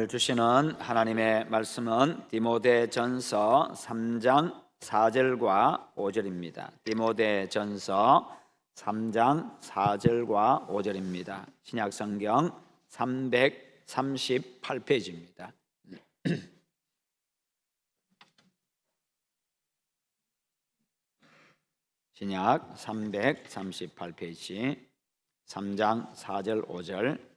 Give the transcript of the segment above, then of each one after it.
오늘 주시는 하나님의 말씀은 디모데전서 3장 4절과 5절입니다. 디모데전서 3장 4절과 5절입니다. 신약성경 338페이지입니다. 신약 338페이지 3장 4절 5절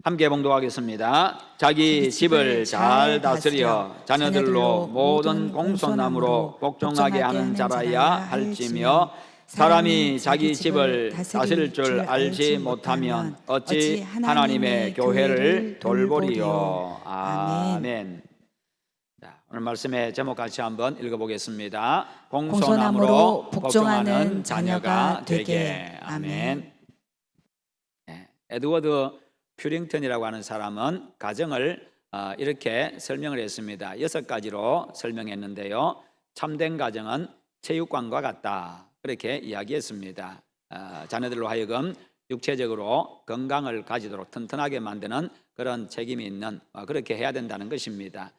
함께 봉독하겠습니다. 자기 집을 잘 다스려 자녀들로 모든 공손함으로 복종하게 하는 자라야 할지며 사람이 자기 집을 다스릴 줄 알지 못하면 어찌 하나님의 교회를 돌보리요. 아멘. 자, 오늘 말씀의 제목 같이 한번 읽어보겠습니다. 공손함으로 복종하는 자녀가 되게. 아멘. 에드워드 퓨링턴이라고 하는 사람은 가정을 이렇게 설명을 했습니다. 6가지로 설명했는데요. 참된 가정은 체육관과 같다, 그렇게 이야기했습니다. 자녀들로 하여금 육체적으로 건강을 가지도록 튼튼하게 만드는 그런 책임이 있는, 그렇게 해야 된다는 것입니다.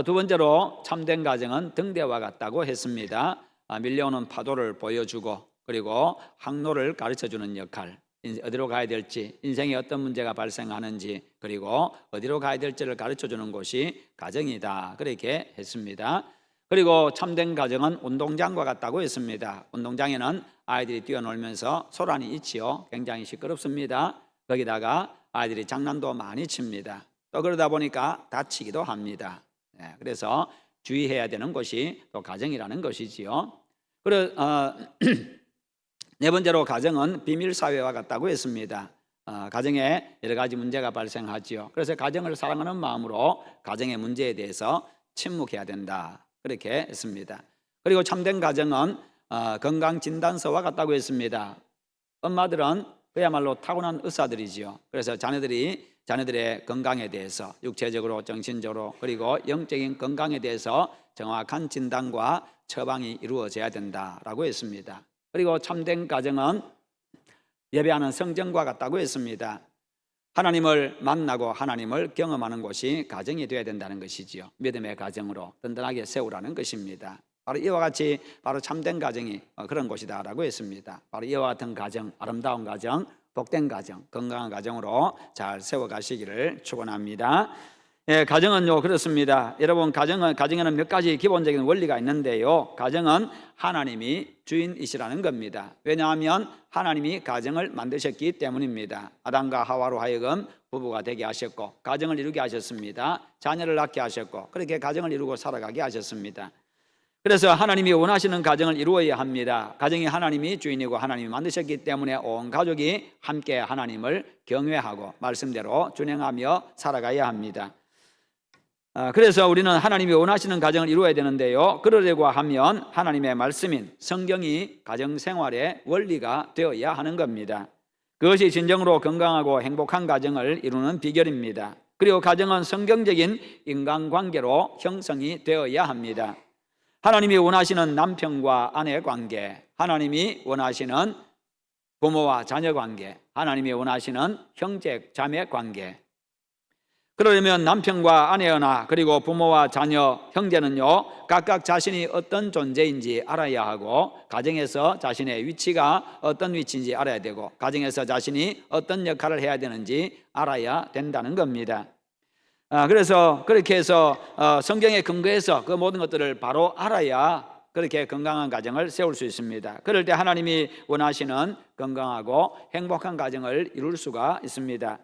두 번째로 참된 가정은 등대와 같다고 했습니다. 밀려오는 파도를 보여주고 그리고 항로를 가르쳐주는 역할, 어디로 가야 될지, 인생에 어떤 문제가 발생하는지, 그리고 어디로 가야 될지를 가르쳐주는 곳이 가정이다, 그렇게 했습니다. 그리고 참된 가정은 운동장과 같다고 했습니다. 운동장에는 아이들이 뛰어놀면서 소란이 있지요. 굉장히 시끄럽습니다. 거기다가 아이들이 장난도 많이 칩니다. 또 그러다 보니까 다치기도 합니다. 그래서 주의해야 되는 곳이 또 가정이라는 것이지요. 네 번째로 가정은 비밀사회와 같다고 했습니다. 가정에 여러 가지 문제가 발생하지요. 그래서 가정을 사랑하는 마음으로 가정의 문제에 대해서 침묵해야 된다, 그렇게 했습니다. 그리고 참된 가정은 건강진단서와 같다고 했습니다. 엄마들은 그야말로 타고난 의사들이지요. 그래서 자녀들의 건강에 대해서, 육체적으로, 정신적으로, 그리고 영적인 건강에 대해서 정확한 진단과 처방이 이루어져야 된다라고 했습니다. 그리고 참된 가정은 예배하는 성전과 같다고 했습니다. 하나님을 만나고 하나님을 경험하는 곳이 가정이 되어야 된다는 것이지요. 믿음의 가정으로 든든하게 세우라는 것입니다. 바로 이와 같이 바로 참된 가정이 그런 곳이다라고 했습니다. 바로 이와 같은 가정, 아름다운 가정, 복된 가정, 건강한 가정으로 잘 세워가시기를 축원합니다. 가정은요, 그렇습니다. 여러분, 가정에는 몇 가지 기본적인 원리가 있는데요. 가정은 하나님이 주인이시라는 겁니다. 왜냐하면 하나님이 가정을 만드셨기 때문입니다. 아담과 하와로 하여금 부부가 되게 하셨고 가정을 이루게 하셨습니다. 자녀를 낳게 하셨고 그렇게 가정을 이루고 살아가게 하셨습니다. 그래서 하나님이 원하시는 가정을 이루어야 합니다. 가정이 하나님이 주인이고 하나님이 만드셨기 때문에 온 가족이 함께 하나님을 경외하고 말씀대로 준행하며 살아가야 합니다. 그래서 우리는 하나님이 원하시는 가정을 이루어야 되는데요, 그러려고 하면 하나님의 말씀인 성경이 가정생활의 원리가 되어야 하는 겁니다. 그것이 진정으로 건강하고 행복한 가정을 이루는 비결입니다. 그리고 가정은 성경적인 인간관계로 형성이 되어야 합니다. 하나님이 원하시는 남편과 아내 관계, 하나님이 원하시는 부모와 자녀 관계, 하나님이 원하시는 형제 자매 관계. 그러려면 남편과 아내나 그리고 부모와 자녀, 형제는요, 각각 자신이 어떤 존재인지 알아야 하고 가정에서 자신의 위치가 어떤 위치인지 알아야 되고 가정에서 자신이 어떤 역할을 해야 되는지 알아야 된다는 겁니다. 그래서 그렇게 해서 성경에 근거해서 그 모든 것들을 바로 알아야 그렇게 건강한 가정을 세울 수 있습니다. 그럴 때 하나님이 원하시는 건강하고 행복한 가정을 이룰 수가 있습니다.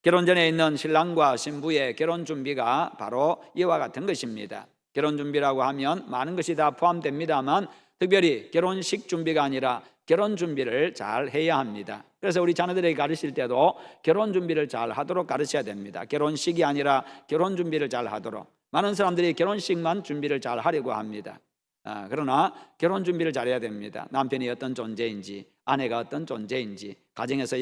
결혼 전에 있는 신랑과 신부의 결혼 준비가 바로 이와 같은 것입니다. 결혼 준비라고 하면 많은 것이 다 포함됩니다만 특별히 결혼식 준비가 아니라 결혼 준비를 잘 해야 합니다. 그래서 우리 자녀들에게 가르칠 때도 결혼 준비를 잘 하도록 가르쳐야 됩니다. 결혼식이 아니라 결혼 준비를 잘 하도록. 많은 사람들이 결혼식만 준비를 잘 하려고 합니다. 그러나 결혼 준비를 잘해야 됩니다. 남편이 어떤 존재인지, 아내가 어떤 존재인지, 가정에서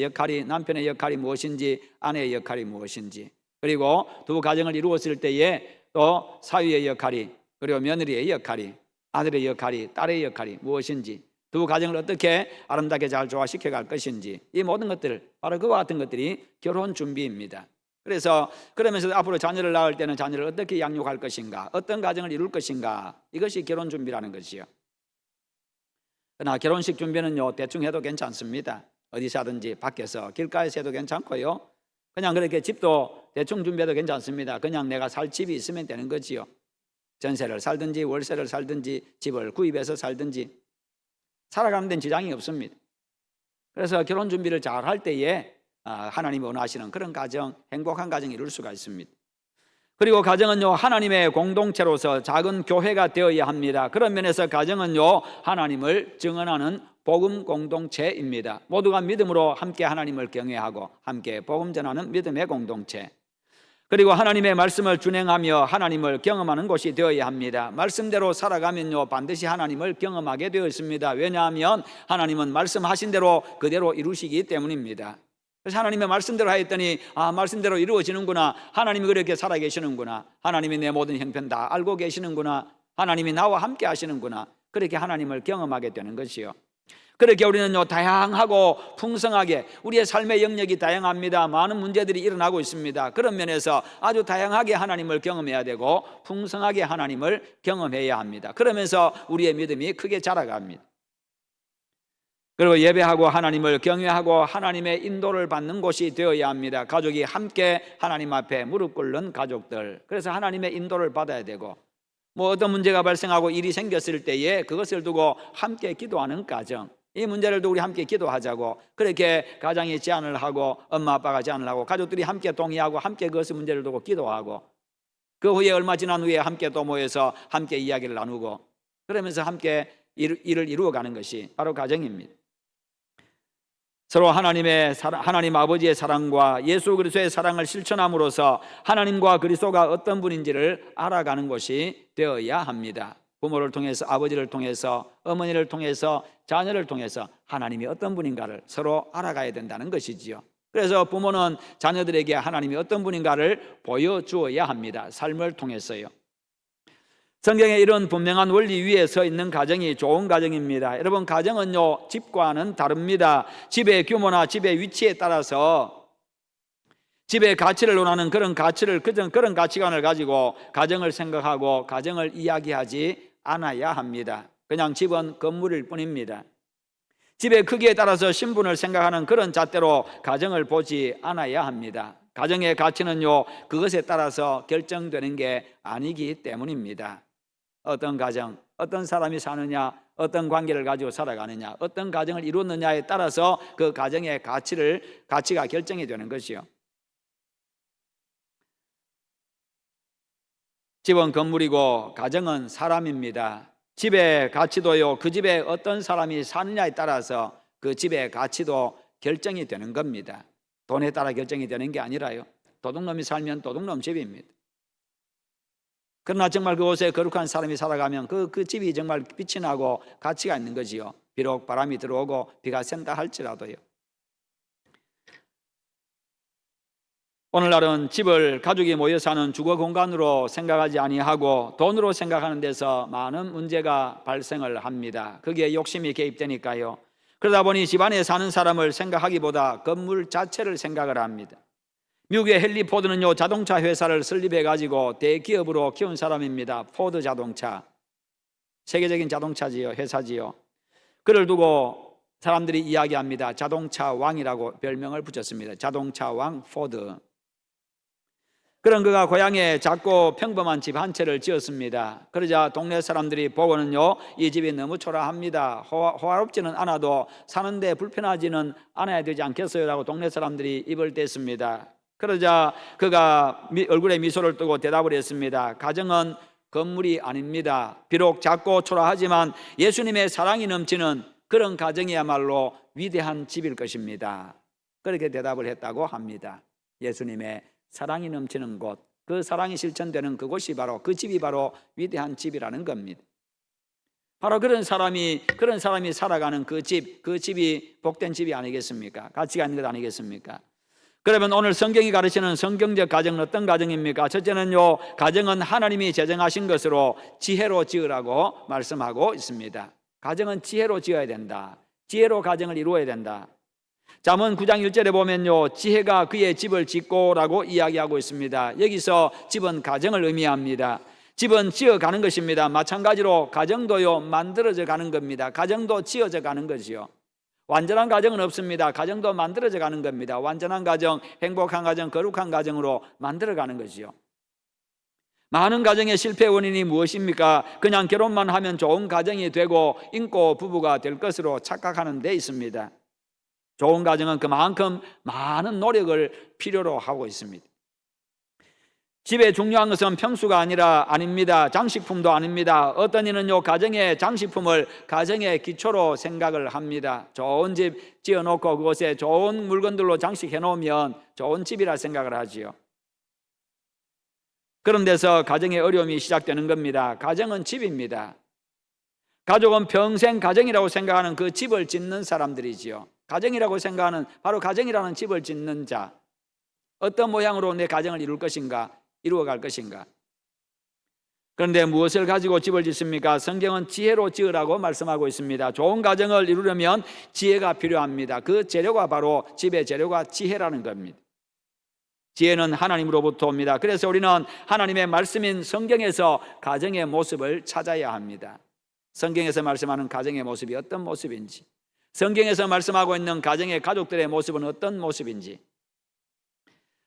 남편의 역할이 무엇인지, 아내의 역할이 무엇인지, 그리고 두 가정을 이루었을 때에 또 사위의 역할이, 그리고 며느리의 역할이, 아들의 역할이, 딸의 역할이 무엇인지, 두 가정을 어떻게 아름답게 잘 조화시켜 갈 것인지, 이 모든 것들, 바로 그와 같은 것들이 결혼 준비입니다. 그래서 그러면서 앞으로 자녀를 낳을 때는 자녀를 어떻게 양육할 것인가, 어떤 가정을 이룰 것인가, 이것이 결혼 준비라는 것이요. 그러나 결혼식 준비는요, 대충 해도 괜찮습니다. 어디서 하든지, 밖에서 길가에서 해도 괜찮고요, 그냥 그렇게 집도 대충 준비해도 괜찮습니다. 그냥 내가 살 집이 있으면 되는 거지요. 전세를 살든지 월세를 살든지 집을 구입해서 살든지 살아가는 데는 지장이 없습니다. 그래서 결혼 준비를 잘 할 때에 하나님이 원하시는 그런 가정, 행복한 가정을 이룰 수가 있습니다. 그리고 가정은요, 하나님의 공동체로서 작은 교회가 되어야 합니다. 그런 면에서 가정은요, 하나님을 증언하는 복음 공동체입니다. 모두가 믿음으로 함께 하나님을 경외하고 함께 복음 전하는 믿음의 공동체, 그리고 하나님의 말씀을 준행하며 하나님을 경험하는 곳이 되어야 합니다. 말씀대로 살아가면요, 반드시 하나님을 경험하게 되어 있습니다. 왜냐하면 하나님은 말씀하신 대로 그대로 이루시기 때문입니다. 그래서 하나님의 말씀대로 하였더니 말씀대로 이루어지는구나, 하나님이 그렇게 살아계시는구나, 하나님이 내 모든 형편 다 알고 계시는구나, 하나님이 나와 함께 하시는구나, 그렇게 하나님을 경험하게 되는 것이요. 그렇게 우리는요, 다양하고 풍성하게, 우리의 삶의 영역이 다양합니다. 많은 문제들이 일어나고 있습니다. 그런 면에서 아주 다양하게 하나님을 경험해야 되고 풍성하게 하나님을 경험해야 합니다. 그러면서 우리의 믿음이 크게 자라갑니다. 그리고 예배하고 하나님을 경외하고 하나님의 인도를 받는 곳이 되어야 합니다. 가족이 함께 하나님 앞에 무릎 꿇는 가족들, 그래서 하나님의 인도를 받아야 되고, 어떤 문제가 발생하고 일이 생겼을 때에 그것을 두고 함께 기도하는 가정, 이 문제를 두고 우리 함께 기도하자고, 그렇게 가장이 제안을 하고 엄마 아빠가 제안을 하고 가족들이 함께 동의하고 함께 그것의 문제를 두고 기도하고, 그 후에 얼마 지난 후에 함께 또 모여서 함께 이야기를 나누고, 그러면서 함께 일을 이루어가는 것이 바로 가정입니다. 서로 하나님 아버지의 사랑과 예수 그리스도의 사랑을 실천함으로써 하나님과 그리스도가 어떤 분인지를 알아가는 것이 되어야 합니다. 부모를 통해서, 아버지를 통해서, 어머니를 통해서, 자녀를 통해서 하나님이 어떤 분인가를 서로 알아가야 된다는 것이지요. 그래서 부모는 자녀들에게 하나님이 어떤 분인가를 보여주어야 합니다. 삶을 통해서요. 성경에 이런 분명한 원리 위에 서 있는 가정이 좋은 가정입니다. 여러분, 가정은요, 집과는 다릅니다. 집의 규모나 집의 위치에 따라서 집의 가치를 논하는 그런 가치관을 가지고 가정을 생각하고 가정을 이야기하지 않아야 합니다. 그냥 집은 건물일 뿐입니다. 집의 크기에 따라서 신분을 생각하는 그런 잣대로 가정을 보지 않아야 합니다. 가정의 가치는요, 그것에 따라서 결정되는 게 아니기 때문입니다. 어떤 가정, 어떤 사람이 사느냐, 어떤 관계를 가지고 살아가느냐, 어떤 가정을 이루느냐에 따라서 그 가정의 가치가 결정이 되는 것이요. 집은 건물이고 가정은 사람입니다. 집의 가치도요, 그 집에 어떤 사람이 사느냐에 따라서 그 집의 가치도 결정이 되는 겁니다. 돈에 따라 결정이 되는 게 아니라요, 도둑놈이 살면 도둑놈 집입니다. 그러나 정말 그곳에 거룩한 사람이 살아가면 그 집이 정말 빛이 나고 가치가 있는 거지요. 비록 바람이 들어오고 비가 샌다 할지라도요. 오늘날은 집을 가족이 모여 사는 주거 공간으로 생각하지 아니하고 돈으로 생각하는 데서 많은 문제가 발생을 합니다. 거기에 욕심이 개입되니까요. 그러다 보니 집안에 사는 사람을 생각하기보다 건물 자체를 생각을 합니다. 미국의 헨리 포드는요, 자동차 회사를 설립해가지고 대기업으로 키운 사람입니다. 포드 자동차, 세계적인 자동차지요, 회사지요. 그를 두고 사람들이 이야기합니다. 자동차 왕이라고 별명을 붙였습니다. 자동차 왕 포드. 그런 그가 고향에 작고 평범한 집 한 채를 지었습니다. 그러자 동네 사람들이 보고는요, 이 집이 너무 초라합니다. 호화롭지는 않아도 사는데 불편하지는 않아야 되지 않겠어요? 라고 동네 사람들이 입을 댔습니다. 그러자 그가 얼굴에 미소를 뜨고 대답을 했습니다. 가정은 건물이 아닙니다. 비록 작고 초라하지만 예수님의 사랑이 넘치는 그런 가정이야말로 위대한 집일 것입니다. 그렇게 대답을 했다고 합니다. 예수님의 사랑이 넘치는 곳, 그 사랑이 실천되는 그곳이 바로, 그 집이 바로 위대한 집이라는 겁니다. 바로 그런 사람이 살아가는 그 집이 복된 집이 아니겠습니까? 가치가 있는 것 아니겠습니까? 그러면 오늘 성경이 가르치는 성경적 가정은 어떤 가정입니까? 첫째는요, 가정은 하나님이 제정하신 것으로 지혜로 지으라고 말씀하고 있습니다. 가정은 지혜로 지어야 된다. 지혜로 가정을 이루어야 된다. 잠언 9장 1절에 보면요, 지혜가 그의 집을 짓고라고 이야기하고 있습니다. 여기서 집은 가정을 의미합니다. 집은 지어가는 것입니다. 마찬가지로 가정도요, 만들어져 가는 겁니다. 가정도 지어져 가는 거지요. 완전한 가정은 없습니다. 가정도 만들어져 가는 겁니다. 완전한 가정, 행복한 가정, 거룩한 가정으로 만들어가는 거지요. 많은 가정의 실패 원인이 무엇입니까? 그냥 결혼만 하면 좋은 가정이 되고 인고 부부가 될 것으로 착각하는 데 있습니다. 좋은 가정은 그만큼 많은 노력을 필요로 하고 있습니다. 집에 중요한 것은 평수가 아닙니다. 장식품도 아닙니다. 어떤 이는요, 가정의 장식품을 가정의 기초로 생각을 합니다. 좋은 집 지어놓고 그곳에 좋은 물건들로 장식해 놓으면 좋은 집이라 생각을 하지요. 그런 데서 가정의 어려움이 시작되는 겁니다. 가정은 집입니다. 가족은 평생 가정이라고 생각하는 그 집을 짓는 사람들이지요. 가정이라고 생각하는, 바로 가정이라는 집을 짓는 자. 어떤 모양으로 내 가정을 이룰 것인가, 이루어갈 것인가. 그런데 무엇을 가지고 집을 짓습니까? 성경은 지혜로 지으라고 말씀하고 있습니다. 좋은 가정을 이루려면 지혜가 필요합니다. 그 재료가 바로, 집의 재료가 지혜라는 겁니다. 지혜는 하나님으로부터 옵니다. 그래서 우리는 하나님의 말씀인 성경에서 가정의 모습을 찾아야 합니다. 성경에서 말씀하는 가정의 모습이 어떤 모습인지, 성경에서 말씀하고 있는 가정의 가족들의 모습은 어떤 모습인지.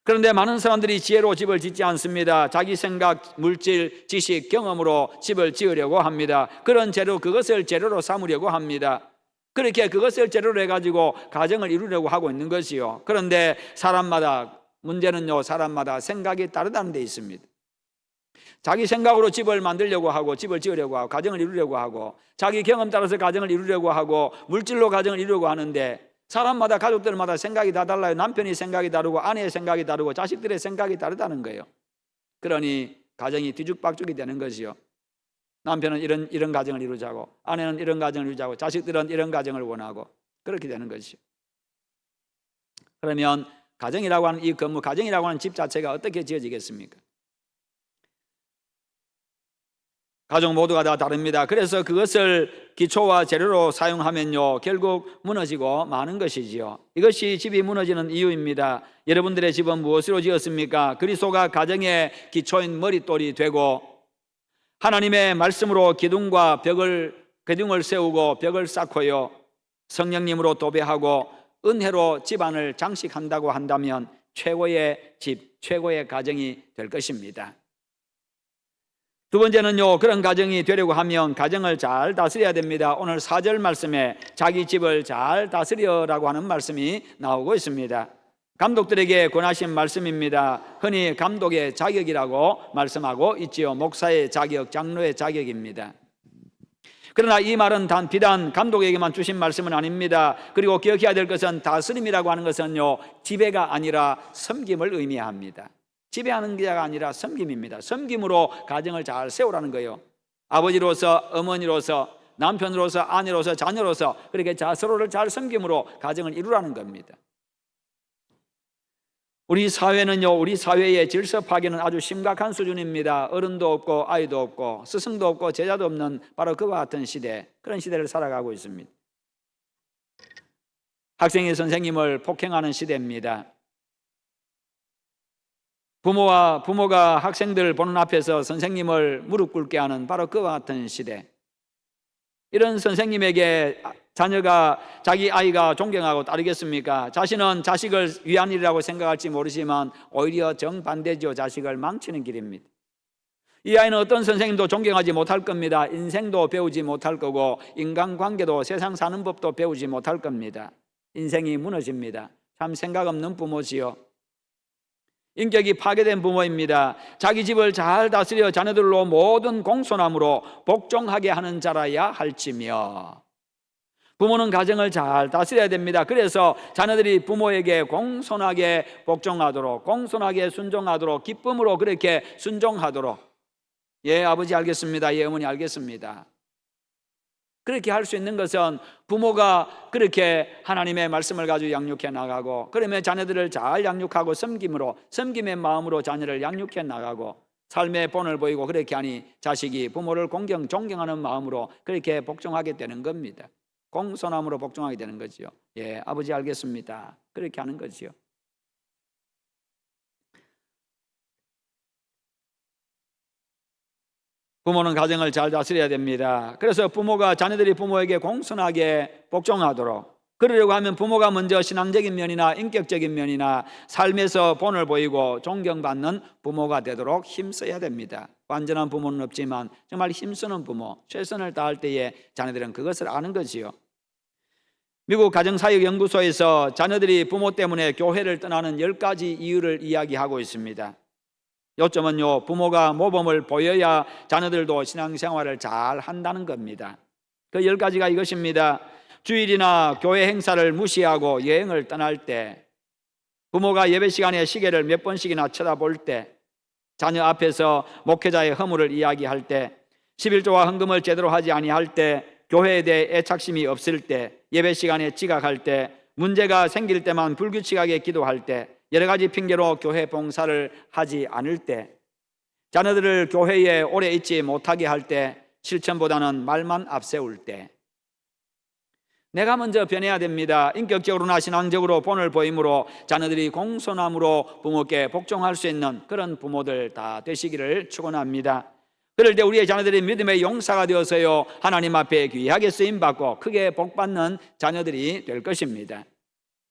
그런데 많은 사람들이 지혜로 집을 짓지 않습니다. 자기 생각, 물질, 지식, 경험으로 집을 지으려고 합니다. 그것을 재료로 삼으려고 합니다. 그렇게 그것을 재료로 해가지고 가정을 이루려고 하고 있는 것이요. 그런데 문제는요, 사람마다 생각이 다르다는 데 있습니다. 자기 생각으로 집을 만들려고 하고, 집을 지으려고 하고, 가정을 이루려고 하고, 자기 경험 따라서 가정을 이루려고 하고, 물질로 가정을 이루려고 하는데, 사람마다, 가족들마다 생각이 다 달라요. 남편이 생각이 다르고, 아내의 생각이 다르고, 자식들의 생각이 다르다는 거예요. 그러니 가정이 뒤죽박죽이 되는 것이요. 남편은 이런 가정을 이루자고, 아내는 이런 가정을 이루자고, 자식들은 이런 가정을 원하고, 그렇게 되는 것이요. 그러면 가정이라고 하는 이 건물, 가정이라고 하는 집 자체가 어떻게 지어지겠습니까? 가족 모두가 다 다릅니다. 그래서 그것을 기초와 재료로 사용하면요, 결국 무너지고 마는 것이지요. 이것이 집이 무너지는 이유입니다. 여러분들의 집은 무엇으로 지었습니까? 그리스도가 가정의 기초인 머릿돌이 되고, 하나님의 말씀으로 기둥을 세우고 벽을 쌓고요, 성령님으로 도배하고 은혜로 집안을 장식한다고 한다면 최고의 집, 최고의 가정이 될 것입니다. 두 번째는요, 그런 가정이 되려고 하면 가정을 잘 다스려야 됩니다. 오늘 4절 말씀에 자기 집을 잘 다스려라고 하는 말씀이 나오고 있습니다. 감독들에게 권하신 말씀입니다. 흔히 감독의 자격이라고 말씀하고 있지요. 목사의 자격, 장로의 자격입니다. 그러나 이 말은 비단 감독에게만 주신 말씀은 아닙니다. 그리고 기억해야 될 것은 다스림이라고 하는 것은요, 지배가 아니라 섬김을 의미합니다. 지배하는 자가 아니라 섬김입니다. 섬김으로 가정을 잘 세우라는 거예요. 아버지로서, 어머니로서, 남편으로서, 아내로서, 자녀로서 그렇게 서로를 잘 섬김으로 가정을 이루라는 겁니다. 우리 사회의 질서 파괴는 아주 심각한 수준입니다. 어른도 없고 아이도 없고 스승도 없고 제자도 없는 바로 그와 같은 시대, 그런 시대를 살아가고 있습니다. 학생이 선생님을 폭행하는 시대입니다. 부모가 학생들 보는 앞에서 선생님을 무릎 꿇게 하는 바로 그와 같은 시대. 이런 선생님에게 자기 아이가 존경하고 따르겠습니까? 자신은 자식을 위한 일이라고 생각할지 모르지만 오히려 정반대죠. 자식을 망치는 길입니다. 이 아이는 어떤 선생님도 존경하지 못할 겁니다. 인생도 배우지 못할 거고, 인간관계도, 세상 사는 법도 배우지 못할 겁니다. 인생이 무너집니다. 참 생각 없는 부모지요. 인격이 파괴된 부모입니다. 자기 집을 잘 다스려 자녀들로 모든 공손함으로 복종하게 하는 자라야 할지며. 부모는 가정을 잘 다스려야 됩니다. 그래서 자녀들이 부모에게 공손하게 복종하도록, 공손하게 순종하도록, 기쁨으로 그렇게 순종하도록, 예 아버지 알겠습니다, 예 어머니 알겠습니다, 그렇게 할 수 있는 것은 부모가 그렇게 하나님의 말씀을 가지고 양육해 나가고, 그러면 자녀들을 잘 양육하고 섬김의 마음으로 자녀를 양육해 나가고, 삶의 본을 보이고 그렇게 하니 자식이 부모를 존경하는 마음으로 그렇게 복종하게 되는 겁니다. 공손함으로 복종하게 되는 거지요. 예, 아버지 알겠습니다. 그렇게 하는 거지요. 부모는 가정을 잘 다스려야 됩니다. 그래서 부모가 자녀들이 부모에게 공손하게 복종하도록 그러려고 하면 부모가 먼저 신앙적인 면이나 인격적인 면이나 삶에서 본을 보이고 존경받는 부모가 되도록 힘써야 됩니다. 완전한 부모는 없지만 정말 힘쓰는 부모, 최선을 다할 때에 자녀들은 그것을 아는 거지요. 미국 가정사역연구소에서 자녀들이 부모 때문에 교회를 떠나는 10가지 이유를 이야기하고 있습니다. 요점은요, 부모가 모범을 보여야 자녀들도 신앙생활을 잘 한다는 겁니다. 그 10가지가 이것입니다. 주일이나 교회 행사를 무시하고 여행을 떠날 때, 부모가 예배 시간에 시계를 몇 번씩이나 쳐다볼 때, 자녀 앞에서 목회자의 허물을 이야기할 때, 11조와 헌금을 제대로 하지 아니할 때, 교회에 대해 애착심이 없을 때, 예배 시간에 지각할 때, 문제가 생길 때만 불규칙하게 기도할 때, 여러 가지 핑계로 교회 봉사를 하지 않을 때, 자녀들을 교회에 오래 있지 못하게 할 때, 실천보다는 말만 앞세울 때, 내가 먼저 변해야 됩니다. 인격적으로나 신앙적으로 본을 보임으로 자녀들이 공손함으로 부모께 복종할 수 있는 그런 부모들 다 되시기를 축원합니다. 그럴 때 우리의 자녀들이 믿음의 용사가 되어서요, 하나님 앞에 귀하게 쓰임받고 크게 복받는 자녀들이 될 것입니다.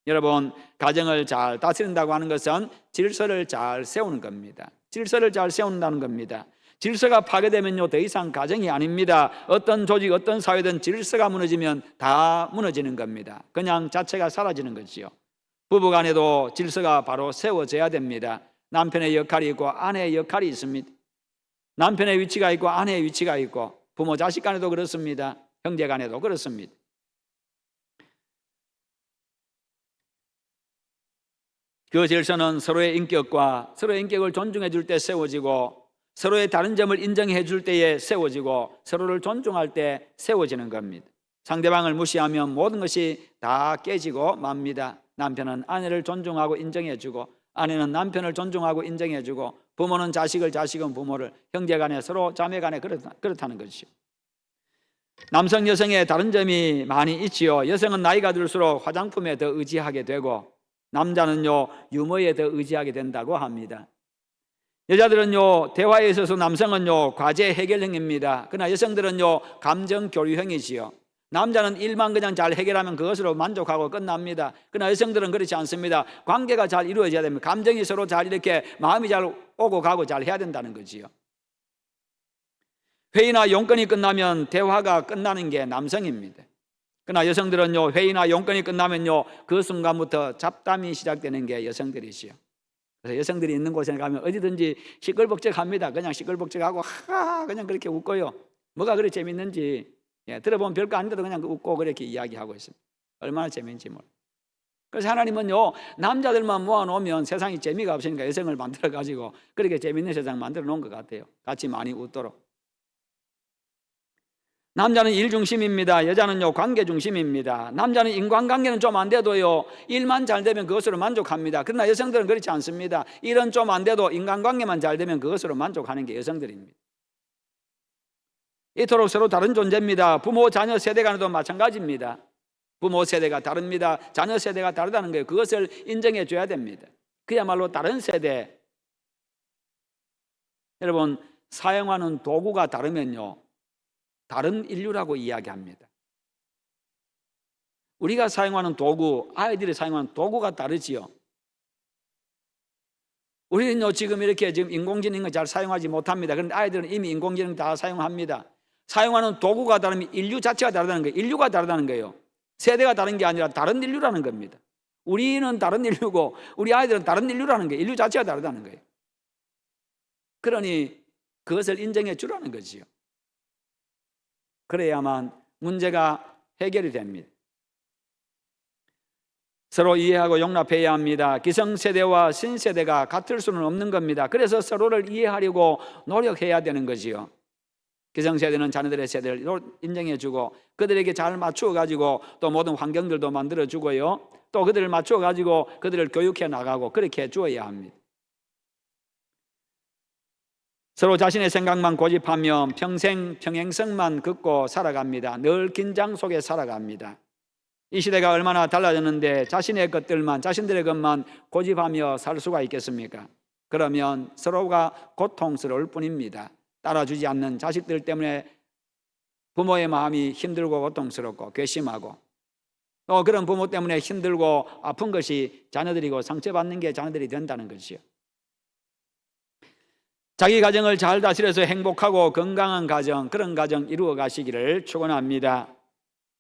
여러분, 가정을 잘 다스린다고 하는 것은 질서를 잘 세우는 겁니다. 질서를 잘 세운다는 겁니다. 질서가 파괴되면요, 더 이상 가정이 아닙니다. 어떤 조직, 어떤 사회든 질서가 무너지면 다 무너지는 겁니다. 그냥 자체가 사라지는 거지요. 부부간에도 질서가 바로 세워져야 됩니다. 남편의 역할이 있고 아내의 역할이 있습니다. 남편의 위치가 있고 아내의 위치가 있고, 부모 자식 간에도 그렇습니다. 형제 간에도 그렇습니다. 그 질서는 서로의 인격과 서로의 인격을 존중해 줄 때 세워지고, 서로의 다른 점을 인정해 줄 때에 세워지고, 서로를 존중할 때 세워지는 겁니다. 상대방을 무시하면 모든 것이 다 깨지고 맙니다. 남편은 아내를 존중하고 인정해 주고, 아내는 남편을 존중하고 인정해 주고, 부모는 자식을, 자식은 부모를, 형제 간에 서로 자매 간에 그렇다는 것이죠. 남성, 여성의 다른 점이 많이 있지요. 여성은 나이가 들수록 화장품에 더 의지하게 되고, 남자는요, 유머에 더 의지하게 된다고 합니다. 여자들은요, 대화에 있어서 남성은요, 과제 해결형입니다. 그러나 여성들은요, 감정 교류형이지요. 남자는 일만 그냥 잘 해결하면 그것으로 만족하고 끝납니다. 그러나 여성들은 그렇지 않습니다. 관계가 잘 이루어져야 됩니다. 감정이 서로 잘 이렇게 마음이 잘 오고 가고 잘 해야 된다는 거지요. 회의나 용건이 끝나면 대화가 끝나는 게 남성입니다. 그러나 여성들은요, 회의나 용건이 끝나면요, 그 순간부터 잡담이 시작되는 게 여성들이지요. 그래서 여성들이 있는 곳에 가면 어디든지 시끌벅적합니다. 그냥 시끌벅적하고 그냥 그렇게 웃고요. 뭐가 그렇게 재밌는지, 들어보면 별거 아닌데도 그냥 웃고 그렇게 이야기하고 있습니다. 얼마나 재밌는지 몰라요. 그래서 하나님은요, 남자들만 모아놓으면 세상이 재미가 없으니까 여성을 만들어가지고 그렇게 재밌는 세상 만들어 놓은 것 같아요. 같이 많이 웃도록. 남자는 일 중심입니다. 여자는요, 관계 중심입니다. 남자는 인간관계는 좀 안 돼도요, 일만 잘 되면 그것으로 만족합니다. 그러나 여성들은 그렇지 않습니다. 일은 좀 안 돼도 인간관계만 잘 되면 그것으로 만족하는 게 여성들입니다. 이토록 서로 다른 존재입니다. 부모, 자녀 세대 간에도 마찬가지입니다. 부모 세대가 다릅니다. 자녀 세대가 다르다는 거예요. 그것을 인정해 줘야 됩니다. 그야말로 다른 세대. 여러분, 사용하는 도구가 다르면요, 다른 인류라고 이야기합니다. 우리가 사용하는 도구, 아이들이 사용하는 도구가 다르지요. 우리는요, 지금 이렇게 인공지능을 잘 사용하지 못합니다. 그런데 아이들은 이미 인공지능 다 사용합니다. 사용하는 도구가 다르면 인류 자체가 다르다는 거예요. 인류가 다르다는 거예요. 세대가 다른 게 아니라 다른 인류라는 겁니다. 우리는 다른 인류고 우리 아이들은 다른 인류라는 거예요. 인류 자체가 다르다는 거예요. 그러니 그것을 인정해 주라는 거지요. 그래야만 문제가 해결이 됩니다. 서로 이해하고 용납해야 합니다. 기성세대와 신세대가 같을 수는 없는 겁니다. 그래서 서로를 이해하려고 노력해야 되는 거지요. 기성세대는 자녀들의 세대를 인정해주고 그들에게 잘 맞추어가지고 또 모든 환경들도 만들어주고요, 또 그들을 맞추어가지고 그들을 교육해 나가고 그렇게 해주어야 합니다. 서로 자신의 생각만 고집하며 평생 평행성만 긋고 살아갑니다. 늘 긴장 속에 살아갑니다. 이 시대가 얼마나 달라졌는데 자신의 것들만, 자신들의 것만 고집하며 살 수가 있겠습니까? 그러면 서로가 고통스러울 뿐입니다. 따라주지 않는 자식들 때문에 부모의 마음이 힘들고 고통스럽고 괘씸하고, 또 그런 부모 때문에 힘들고 아픈 것이 자녀들이고 상처받는 게 자녀들이 된다는 것이요. 자기 가정을 잘 다스려서 행복하고 건강한 가정, 그런 가정 이루어 가시기를 축원합니다.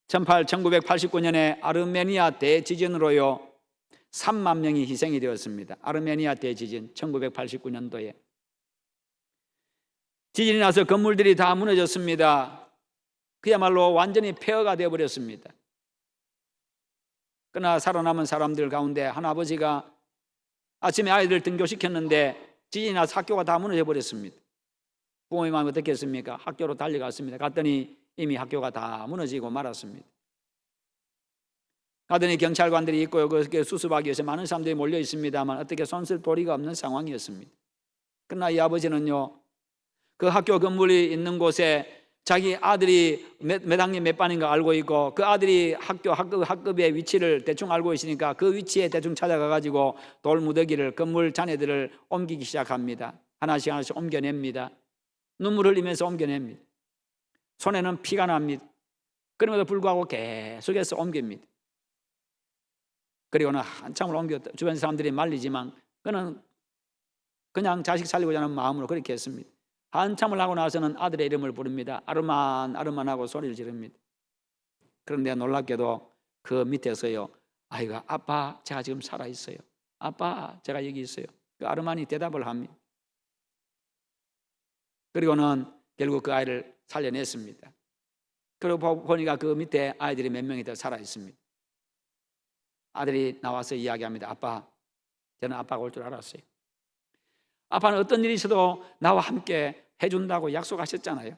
1989년에 아르메니아 대지진으로요 3만 명이 희생이 되었습니다. 아르메니아 대지진 1989년도에 지진이 나서 건물들이 다 무너졌습니다. 그야말로 완전히 폐허가 되어버렸습니다. 그러나 살아남은 사람들 가운데 한 아버지가 아침에 아이들 등교시켰는데 지진이 나서 학교가 다 무너져 버렸습니다. 부모의 마음이 어떻겠습니까? 학교로 달려갔습니다. 갔더니 이미 학교가 다 무너지고 말았습니다. 가더니 경찰관들이 있고요, 그렇게 수습하기 위해서 많은 사람들이 몰려 있습니다만 어떻게 손쓸 도리가 없는 상황이었습니다. 그러나 이 아버지는요, 그 학교 건물이 있는 곳에 자기 아들이 몇 학년 몇 반인가 알고 있고, 그 아들이 학급의 위치를 대충 알고 있으니까 그 위치에 대충 찾아가 가지고 돌무더기를, 건물 잔해들을 옮기기 시작합니다. 하나씩 하나씩 옮겨냅니다. 눈물 흘리면서 옮겨냅니다. 손에는 피가 납니다. 그럼에도 불구하고 계속해서 옮깁니다. 그리고는 한참을 옮겼다. 주변 사람들이 말리지만 그는 그냥 자식 살리고자 하는 마음으로 그렇게 했습니다. 한참을 하고 나서는 아들의 이름을 부릅니다. 아르만 아르만 하고 소리를 지릅니다. 그런데 놀랍게도 그 밑에서요, 아이가 아빠 제가 지금 살아있어요. 아빠 제가 여기 있어요. 그 아르만이 대답을 합니다. 그리고는 결국 그 아이를 살려냈습니다. 그리고 보니까 그 밑에 아이들이 몇 명이 더 살아있습니다. 아들이 나와서 이야기합니다. 아빠, 저는 아빠가 올 줄 알았어요. 아빠는 어떤 일이 있어도 나와 함께 해준다고 약속하셨잖아요.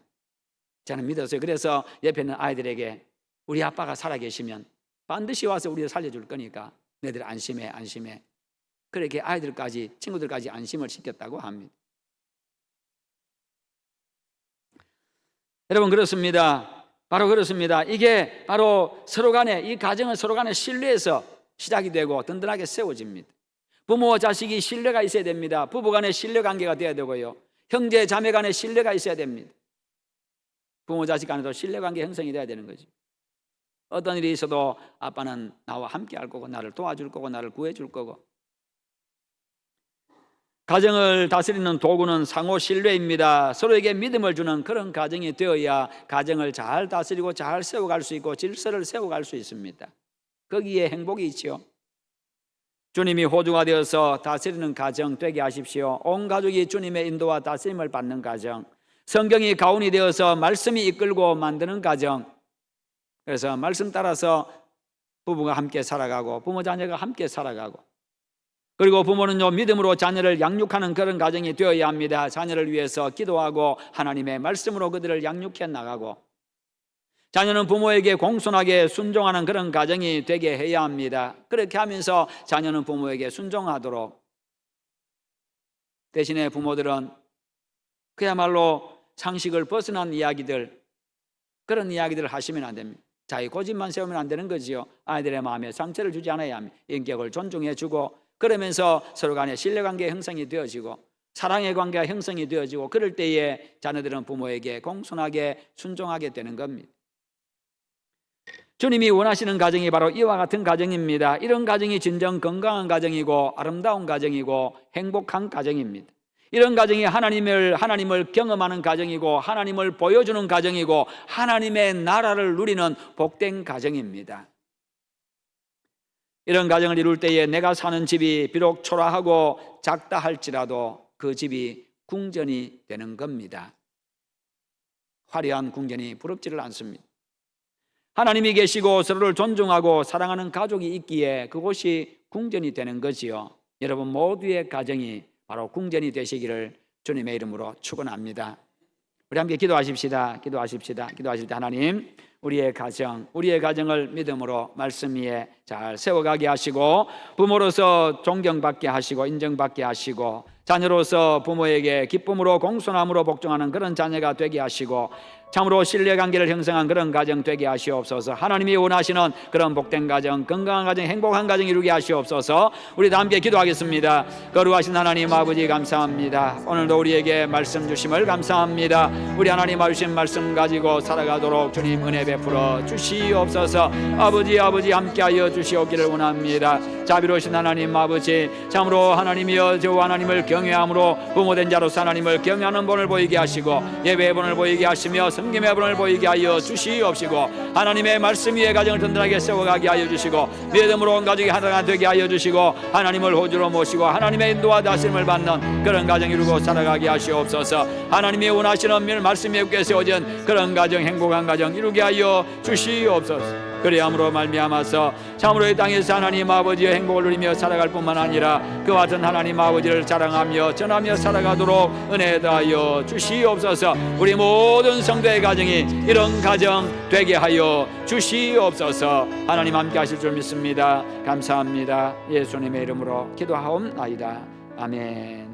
저는 믿었어요. 그래서 옆에 있는 아이들에게 우리 아빠가 살아계시면 반드시 와서 우리를 살려줄 거니까 너희들 안심해. 그렇게 아이들까지, 친구들까지 안심을 시켰다고 합니다. 여러분, 그렇습니다. 바로 그렇습니다. 이게 바로 서로 간에, 이 가정은 서로 간에 신뢰에서 시작이 되고 든든하게 세워집니다. 부모와 자식이 신뢰가 있어야 됩니다. 부부 간에 신뢰 관계가 되어야 되고요, 형제 자매 간에 신뢰가 있어야 됩니다. 부모 자식 간에도 신뢰 관계 형성이 되어야 되는 거죠. 어떤 일이 있어도 아빠는 나와 함께 할 거고, 나를 도와줄 거고, 나를 구해줄 거고. 가정을 다스리는 도구는 상호 신뢰입니다. 서로에게 믿음을 주는 그런 가정이 되어야 가정을 잘 다스리고 잘 세워갈 수 있고 질서를 세워갈 수 있습니다. 거기에 행복이 있죠. 주님이 호주가 되어서 다스리는 가정 되게 하십시오. 온 가족이 주님의 인도와 다스림을 받는 가정, 성경이 가훈이 되어서 말씀이 이끌고 만드는 가정. 그래서 말씀 따라서 부부가 함께 살아가고 부모 자녀가 함께 살아가고, 그리고 부모는요 믿음으로 자녀를 양육하는 그런 가정이 되어야 합니다. 자녀를 위해서 기도하고 하나님의 말씀으로 그들을 양육해 나가고, 자녀는 부모에게 공손하게 순종하는 그런 가정이 되게 해야 합니다. 그렇게 하면서 자녀는 부모에게 순종하도록. 대신에 부모들은 그야말로 상식을 벗어난 이야기들, 그런 이야기들을 하시면 안 됩니다. 자기 고집만 세우면 안 되는 거지요. 아이들의 마음에 상처를 주지 않아야 합니다. 인격을 존중해 주고, 그러면서 서로 간에 신뢰관계 형성이 되어지고 사랑의 관계가 형성이 되어지고, 그럴 때에 자녀들은 부모에게 공손하게 순종하게 되는 겁니다. 주님이 원하시는 가정이 바로 이와 같은 가정입니다. 이런 가정이 진정 건강한 가정이고 아름다운 가정이고 행복한 가정입니다. 이런 가정이 하나님을 경험하는 가정이고 하나님을 보여주는 가정이고 하나님의 나라를 누리는 복된 가정입니다. 이런 가정을 이룰 때에 내가 사는 집이 비록 초라하고 작다 할지라도 그 집이 궁전이 되는 겁니다. 화려한 궁전이 부럽지를 않습니다. 하나님이 계시고 서로를 존중하고 사랑하는 가족이 있기에 그곳이 궁전이 되는 거지요. 여러분 모두의 가정이 바로 궁전이 되시기를 주님의 이름으로 축원합니다. 우리 함께 기도하십시다. 기도하실 때 하나님, 우리의 가정을 믿음으로 말씀 위에 잘 세워가게 하시고 부모로서 존경받게 하시고 인정받게 하시고 자녀로서 부모에게 기쁨으로 공손함으로 복종하는 그런 자녀가 되게 하시고 참으로 신뢰관계를 형성한 그런 가정 되게 하시옵소서. 하나님이 원하시는 그런 복된 가정, 건강한 가정, 행복한 가정 이루게 하시옵소서. 우리 다 함께 기도하겠습니다. 거룩하신 하나님 아버지 감사합니다. 오늘도 우리에게 말씀 주심을 감사합니다. 우리 하나님 주신 말씀 가지고 살아가도록 주님 은혜 베풀어 주시옵소서. 아버지 함께하여 주시옵기를 원합니다. 자비로우신 하나님 아버지, 참으로 하나님이여 저 하나님을 경외함으로 부모된 자로서 하나님을 경외하는 본을 보이게 하시고 예배의 본을 보이게 하시며 섬김의 본을 보이게 하여 주시옵시고 하나님의 말씀 위에 가정을 든든하게 세워가게 하여 주시고 믿음으로 온 가족이 하나가 되게 하여 주시고 하나님을 호주로 모시고 하나님의 인도와 다스림을 받는 그런 가정 이루고 살아가게 하시옵소서. 하나님이 원하시는 말씀 위에 세워진 그런 가정, 행복한 가정 이루게 하여 주시옵소서. 그리함으로 말미암아서 참으로 이 땅에서 하나님 아버지의 행복을 누리며 살아갈 뿐만 아니라 그와 같은 하나님 아버지를 자랑하며 전하며 살아가도록 은혜 다하여 주시옵소서. 우리 모든 성도의 가정이 이런 가정 되게 하여 주시옵소서. 하나님 함께 하실 줄 믿습니다. 감사합니다. 예수님의 이름으로 기도하옵나이다. 아멘.